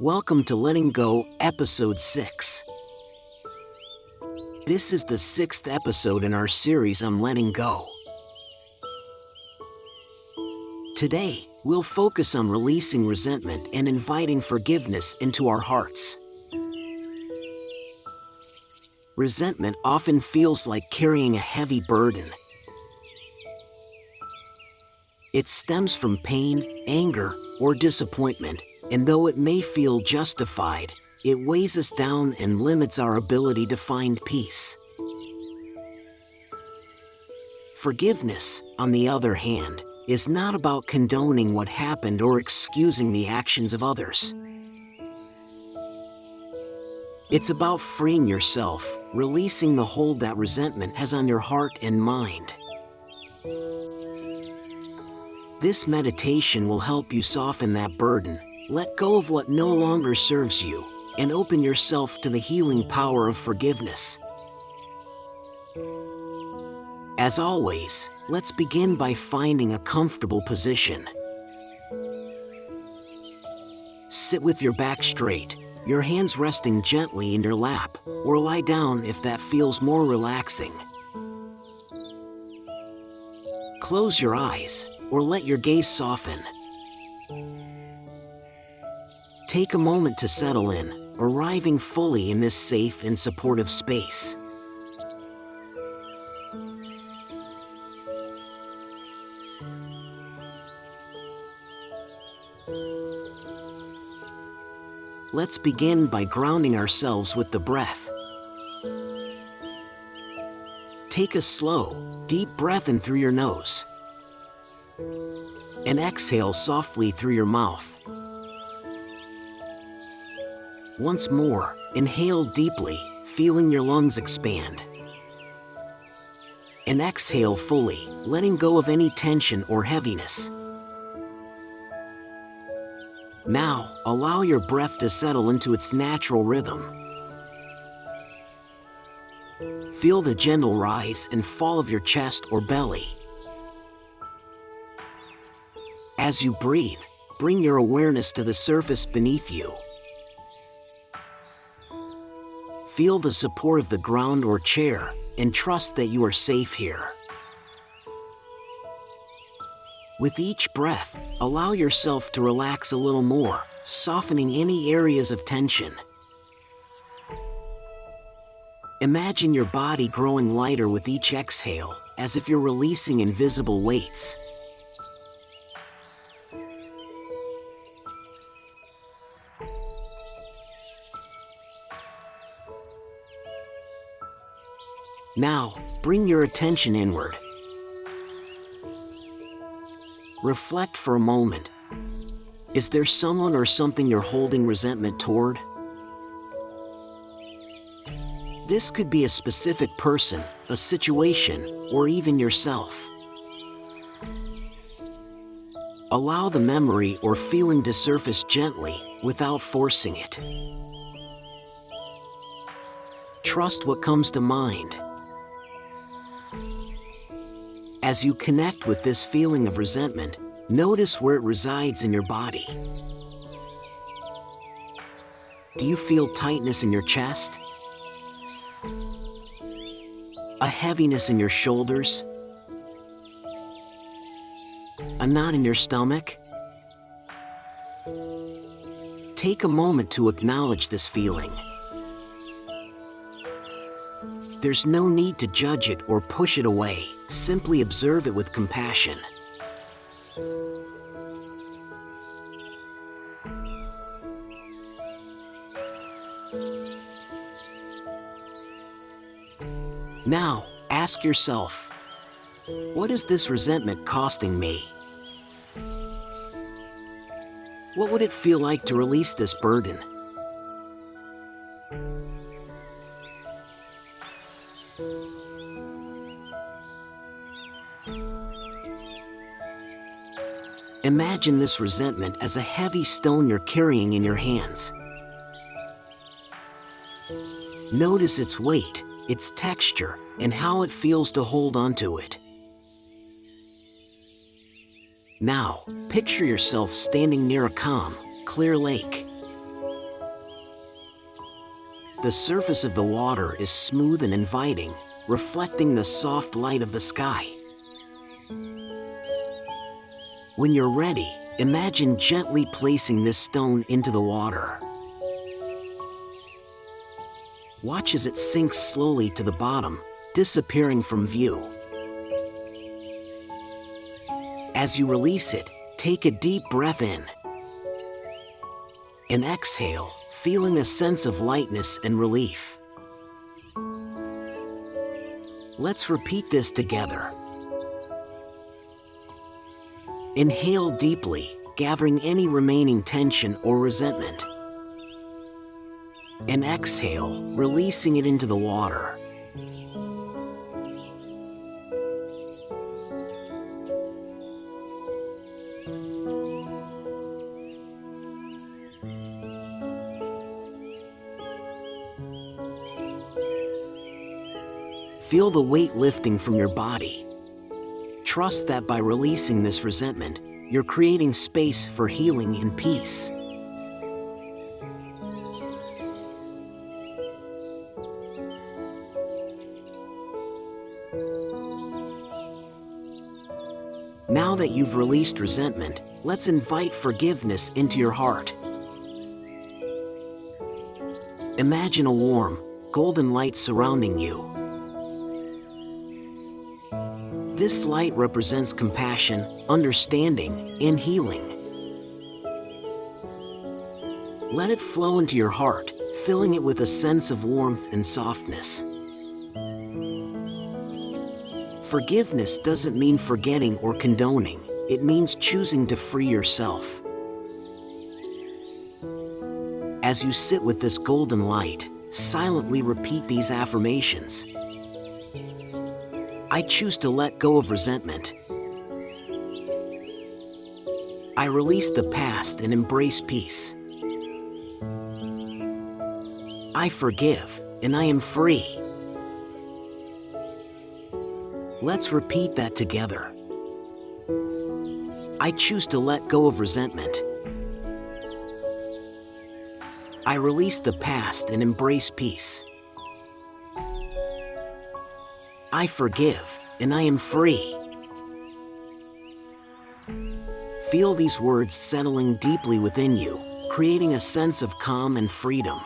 Welcome to Letting Go, Episode 6. This is the 6th episode in our series on letting go. Today, we'll focus on releasing resentment and inviting forgiveness into our hearts. Resentment often feels like carrying a heavy burden. It stems from pain, anger, or disappointment, and though it may feel justified, it weighs us down and limits our ability to find peace. Forgiveness, on the other hand, is not about condoning what happened or excusing the actions of others. It's about freeing yourself, releasing the hold that resentment has on your heart and mind. This meditation will help you soften that burden, let go of what no longer serves you, and open yourself to the healing power of forgiveness. As always, let's begin by finding a comfortable position. Sit with your back straight, your hands resting gently in your lap, or lie down if that feels more relaxing. Close your eyes, or let your gaze soften. Take a moment to settle in, arriving fully in this safe and supportive space. Let's begin by grounding ourselves with the breath. Take a slow, deep breath in through your nose, and exhale softly through your mouth. Once more, inhale deeply, feeling your lungs expand. And exhale fully, letting go of any tension or heaviness. Now, allow your breath to settle into its natural rhythm. Feel the gentle rise and fall of your chest or belly. As you breathe, bring your awareness to the surface beneath you. Feel the support of the ground or chair, and trust that you are safe here. With each breath, allow yourself to relax a little more, softening any areas of tension. Imagine your body growing lighter with each exhale, as if you're releasing invisible weights. Now, bring your attention inward. Reflect for a moment. Is there someone or something you're holding resentment toward? This could be a specific person, a situation, or even yourself. Allow the memory or feeling to surface gently, without forcing it. Trust what comes to mind. As you connect with this feeling of resentment, notice where it resides in your body. Do you feel tightness in your chest? A heaviness in your shoulders? A knot in your stomach? Take a moment to acknowledge this feeling. There's no need to judge it or push it away, simply observe it with compassion. Now, ask yourself, what is this resentment costing me? What would it feel like to release this burden? Imagine this resentment as a heavy stone you're carrying in your hands. Notice its weight, its texture, and how it feels to hold onto it. Now, picture yourself standing near a calm, clear lake. The surface of the water is smooth and inviting, reflecting the soft light of the sky. When you're ready, imagine gently placing this stone into the water. Watch as it sinks slowly to the bottom, disappearing from view. As you release it, take a deep breath in and exhale, feeling a sense of lightness and relief. Let's repeat this together. Inhale deeply, gathering any remaining tension or resentment. And exhale, releasing it into the water. Feel the weight lifting from your body. Trust that by releasing this resentment, you're creating space for healing and peace. Now that you've released resentment, let's invite forgiveness into your heart. Imagine a warm, golden light surrounding you. This light represents compassion, understanding, and healing. Let it flow into your heart, filling it with a sense of warmth and softness. Forgiveness doesn't mean forgetting or condoning. It means choosing to free yourself. As you sit with this golden light, silently repeat these affirmations. I choose to let go of resentment. I release the past and embrace peace. I forgive, and I am free. Let's repeat that together. I choose to let go of resentment. I release the past and embrace peace. I forgive, and I am free. Feel these words settling deeply within you, creating a sense of calm and freedom.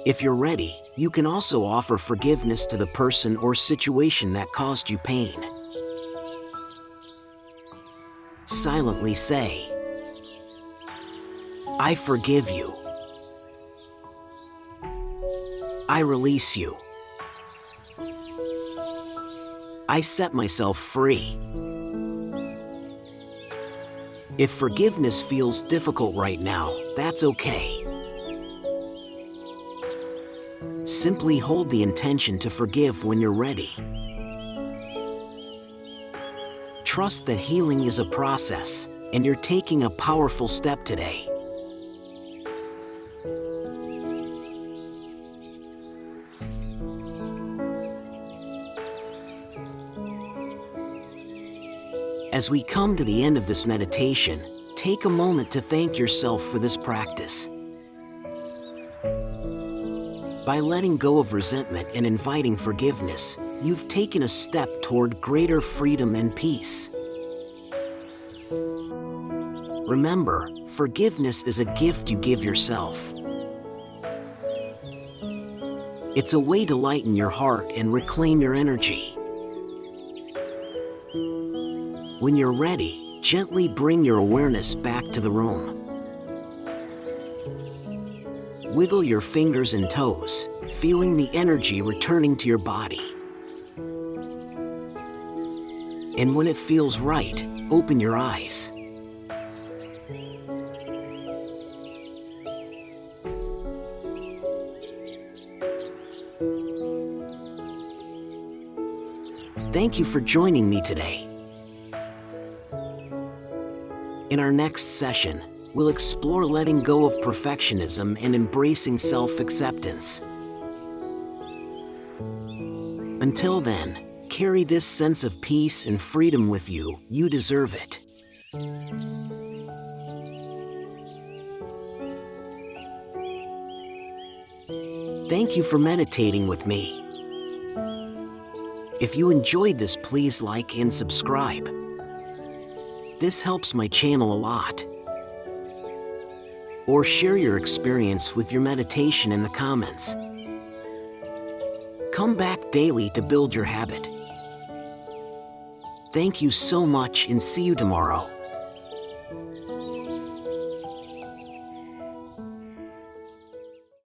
If you're ready, you can also offer forgiveness to the person or situation that caused you pain. Silently say, I forgive you. I release you. I set myself free. If forgiveness feels difficult right now, that's okay. Simply hold the intention to forgive when you're ready. Trust that healing is a process, and you're taking a powerful step today. As we come to the end of this meditation, take a moment to thank yourself for this practice. By letting go of resentment and inviting forgiveness, you've taken a step toward greater freedom and peace. Remember, forgiveness is a gift you give yourself. It's a way to lighten your heart and reclaim your energy. When you're ready, gently bring your awareness back to the room. Wiggle your fingers and toes, feeling the energy returning to your body. And when it feels right, open your eyes. Thank you for joining me today. In our next session, we'll explore letting go of perfectionism and embracing self-acceptance. Until then, Carry this sense of peace and freedom with you. You deserve it. Thank you for meditating with me. If you enjoyed this, please like and subscribe. This helps my channel a lot. Or share your experience with your meditation in the comments. Come back daily to build your habit. Thank you so much and see you tomorrow.